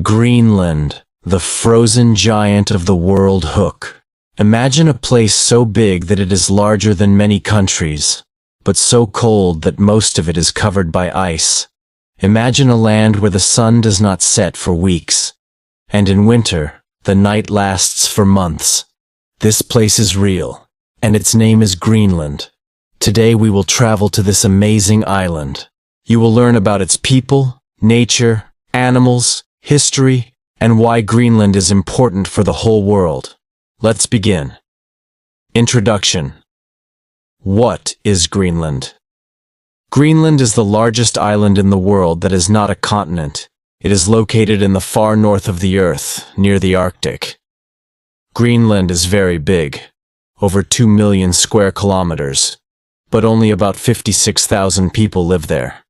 Greenland, the frozen giant of the world hook. Imagine a place so big that it is larger than many countries, but so cold that most of it is covered by ice. Imagine a land where the sun does not set for weeks, and in winter, the night lasts for months. This place is real, and its name is Greenland. Today we will travel to this amazing island. You will learn about its people, nature, animals, history, and why Greenland is important for the whole world. Let's begin. Introduction. What is Greenland? Greenland is the largest island in the world that is not a continent. It is located in the far north of the Earth, near the Arctic. Greenland is very big, over 2 million square kilometers, but only about 56,000 people live there.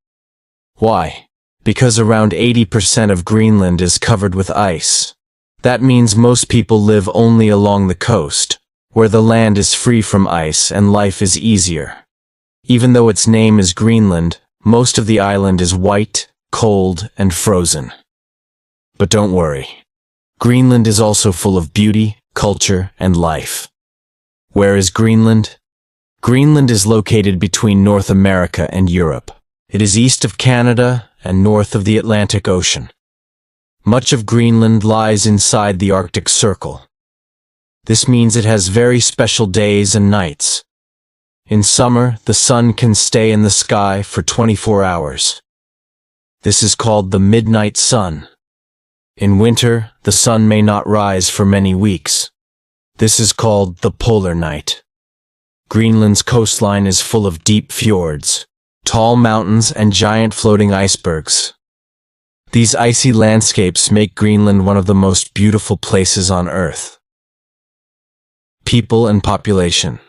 Why? Because around 80% of Greenland is covered with ice. That means most people live only along the coast, where the land is free from ice and life is easier. Even though its name is Greenland, most of the island is white, cold, and frozen. But don't worry. Greenland is also full of beauty, culture, and life. Where is Greenland? Greenland is located between North America and Europe. It is east of Canada and north of the Atlantic Ocean. Much of Greenland lies inside the Arctic Circle. This means it has very special days and nights. In summer, the sun can stay in the sky for 24 hours. This is called the midnight sun. In winter, the sun may not rise for many weeks. This is called the polar night. Greenland's coastline is full of deep fjords, tall mountains, and giant floating icebergs. These icy landscapes make Greenland one of the most beautiful places on Earth. People and population.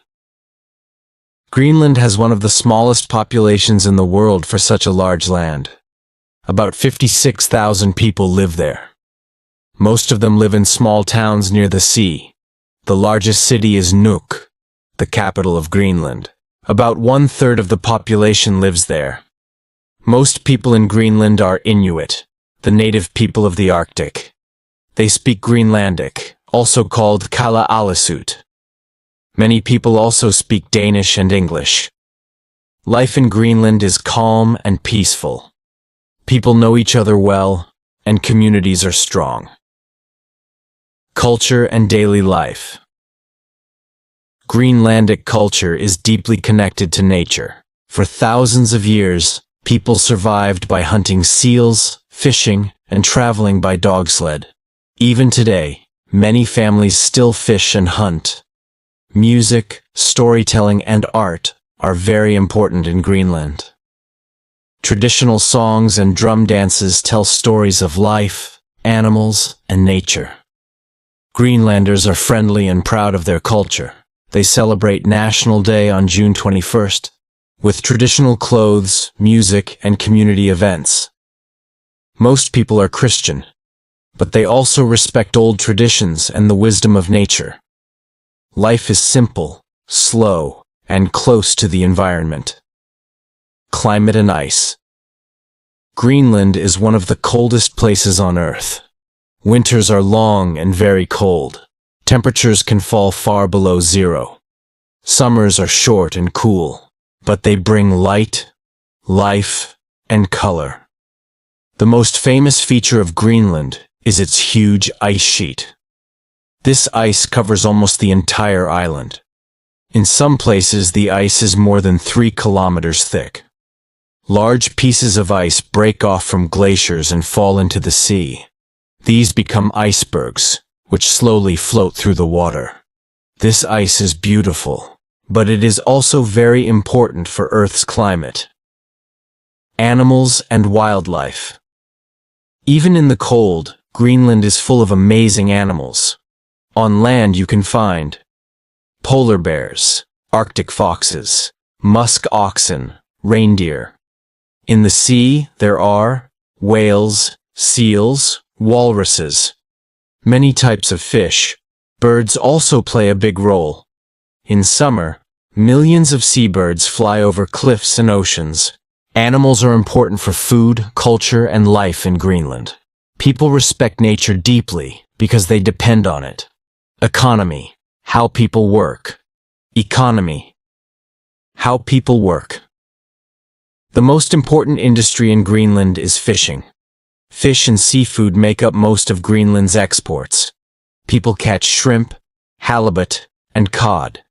Greenland has one of the smallest populations in the world for such a large land. About 56,000 people live there. Most of them live in small towns near the sea. The largest city is Nuuk, the capital of Greenland. About 1/3 of the population lives there. Most people in Greenland are Inuit, the native people of the Arctic. They speak Greenlandic, also called Kala-Alasut. Many people also speak Danish and English. Life in Greenland is calm and peaceful. People know each other well, and communities are strong. Culture and daily life. Greenlandic culture is deeply connected to nature. For thousands of years, people survived by hunting seals, fishing, and traveling by dog sled. Even today, many families still fish and hunt. Music, storytelling, and art are very important in Greenland. Traditional songs and drum dances tell stories of life, animals, and nature. Greenlanders are friendly and proud of their culture. They celebrate National Day on June 21st, with traditional clothes, music, and community events. Most people are Christian, but they also respect old traditions and the wisdom of nature. Life is simple, slow, and close to the environment. Climate and ice. Greenland is one of the coldest places on Earth. Winters are long and very cold. Temperatures can fall far below zero. Summers are short and cool, but they bring light, life, and color. The most famous feature of Greenland is its huge ice sheet. This ice covers almost the entire island. In some places, the ice is more than 3 kilometers thick. Large pieces of ice break off from glaciers and fall into the sea. These become icebergs, which slowly float through the water. This ice is beautiful, but it is also very important for Earth's climate. Animals and wildlife. Even in the cold, Greenland is full of amazing animals. On land you can find polar bears, Arctic foxes, musk oxen, reindeer. In the sea there are whales, seals, walruses, many types of fish. Birds also play a big role. In summer, millions of seabirds fly over cliffs and oceans. Animals are important for food, culture, and life in Greenland. People respect nature deeply because they depend on it. Economy. How people work. Economy. How people work. The most important industry in Greenland is fishing. Fish and seafood make up most of Greenland's exports. People catch shrimp, halibut, and cod.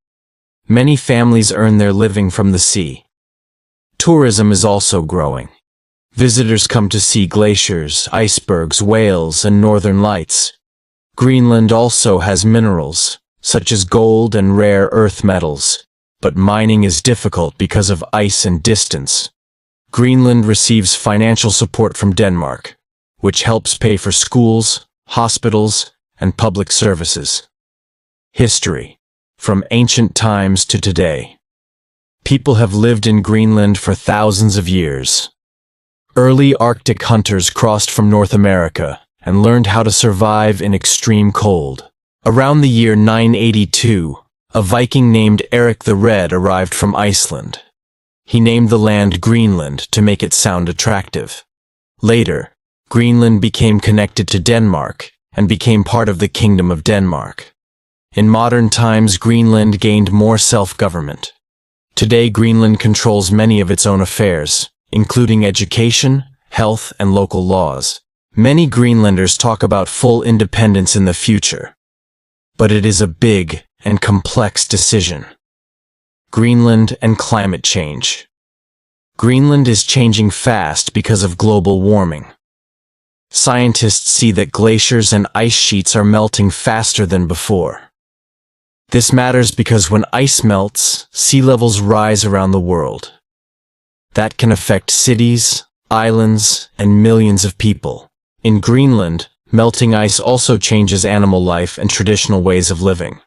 Many families earn their living from the sea. Tourism is also growing. Visitors come to see glaciers, icebergs, whales, and northern lights. Greenland also has minerals, such as gold and rare earth metals, but mining is difficult because of ice and distance. Greenland receives financial support from Denmark, which helps pay for schools, hospitals, and public services. History. From ancient times to today. People have lived in Greenland for thousands of years. Early Arctic hunters crossed from North America and learned how to survive in extreme cold. Around the year 982, a Viking named Eric the Red arrived from Iceland. He named the land Greenland to make it sound attractive. Later, Greenland became connected to Denmark and became part of the Kingdom of Denmark. In modern times, Greenland gained more self-government. Today, Greenland controls many of its own affairs, including education, health, and local laws. Many Greenlanders talk about full independence in the future. But it is a big and complex decision. Greenland and climate change. Greenland is changing fast because of global warming. Scientists see that glaciers and ice sheets are melting faster than before. This matters because when ice melts, sea levels rise around the world. That can affect cities, islands, and millions of people. In Greenland, melting ice also changes animal life and traditional ways of living.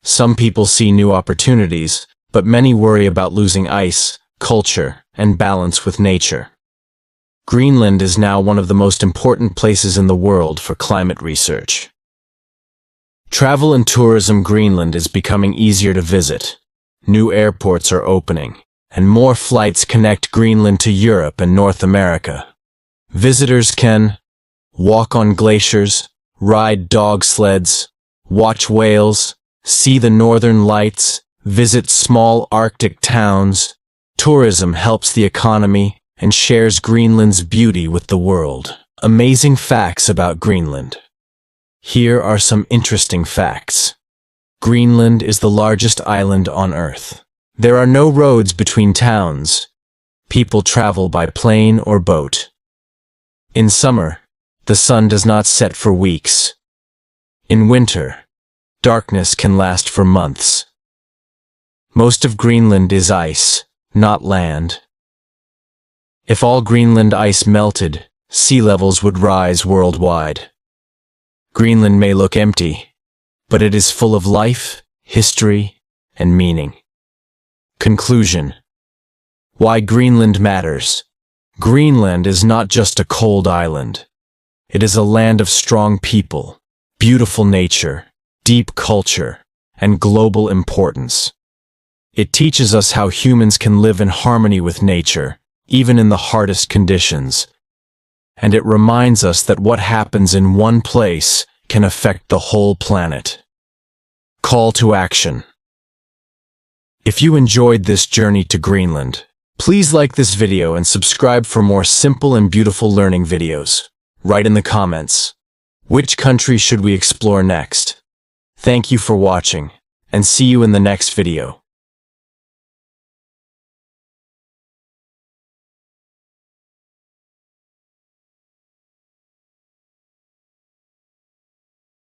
Some people see new opportunities, but many worry about losing ice, culture, and balance with nature. Greenland is now one of the most important places in the world for climate research. Travel and tourism. Greenland is becoming easier to visit. New airports are opening, and more flights connect Greenland to Europe and North America. Visitors can walk on glaciers, ride dog sleds, watch whales, see the northern lights, visit small Arctic towns. Tourism helps the economy and shares Greenland's beauty with the world. Amazing facts about Greenland. Here are some interesting facts. Greenland is the largest island on Earth. There are no roads between towns. People travel by plane or boat. In summer, the sun does not set for weeks. In winter, darkness can last for months. Most of Greenland is ice, not land. If all Greenland ice melted, sea levels would rise worldwide. Greenland may look empty, but it is full of life, history, and meaning. Conclusion. Why Greenland matters. Greenland is not just a cold island. It is a land of strong people, beautiful nature, deep culture, and global importance. It teaches us how humans can live in harmony with nature, even in the hardest conditions. And it reminds us that what happens in one place can affect the whole planet. Call to action. If you enjoyed this journey to Greenland, please like this video and subscribe for more simple and beautiful learning videos. Write in the comments, which country should we explore next? Thank you for watching, and see you in the next video.